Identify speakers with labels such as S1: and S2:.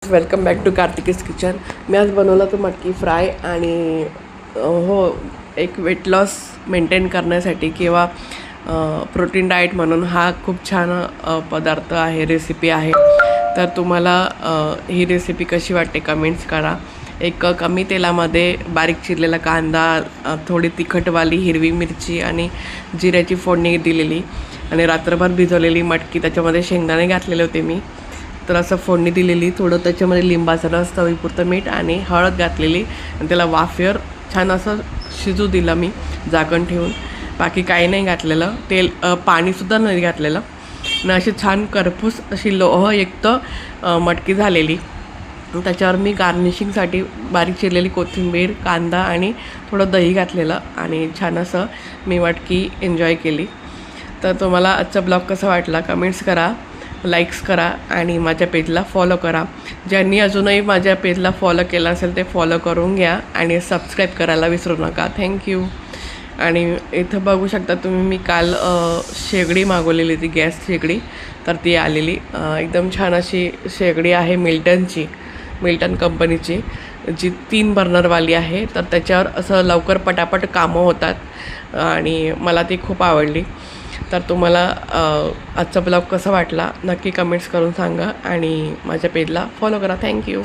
S1: Welcome back to Kartiki's kitchen. मी आज बनवलं तो मटकी फ्राय आणि एक वेट लॉस मेंटेन करण्यासाठी किंवा प्रोटीन डाएट म्हणून हा खूप छान पदार्थ आहे, रेसिपी आहे। तर तुम्हाला ही रेसिपी कशी वाटते कमेंट्स करा। एक कमी तेलामध्ये बारीक चिरलेला कांदा, थोडी तिखटवाली हिरवी मिरची आणि जिऱ्याची फोडणी दिलेली आणि रात्रभर भिजवलेली मटकी, त्याच्यामध्ये शेंगदाणे घातलेले होते मी। तर असं फोडणी दिलेली, थोडं त्याच्यामध्ये लिंबाचा रस, चवीपुरतं मीठ आणि हळद घातलेली आणि त्याला वाफेवर छान असं शिजू दिलं मी झाकण ठेवून। बाकी काही नाही घातलेलं, पाणीसुद्धा नाही घातलेलं आणि अशी छान करपूस अशी लोहयुक्त मटकी झालेली। त्याच्यावर मी गार्निशिंगसाठी बारीक चिरलेली कोथिंबीर, कांदा आणि थोडं दही घातलेलं आणि छान असं मी मटकी एन्जॉय केली। तर तुम्हाला आजचा ब्लॉग कसा वाटला कमेंट्स करा, लाईक्स करा आणि माझ्या पेजला फॉलो करा। ज्यांनी अजूनही माझ्या पेजला फॉलो केलं असेल ते फॉलो करून घ्या आणि सबस्क्राईब करायला विसरू नका। थँक्यू। आणि इथं बघू शकता तुम्ही, मी काल शेगडी मागवलेली, ती गॅस शेगडी, तर ती आलेली एकदम छान अशी शेगडी आहे मिल्टन कंपनीची, जी 3 बर्नरवाली आहे। तर त्याच्यावर असं लवकर पटापट कामं होतात आणि मला ती खूप आवडली। तर तुम्हाला आजचा ब्लॉग कसा वाटला नक्की कमेंट्स करून सांगा आणि माझ्या पेजला फॉलो करा। थँक्यू।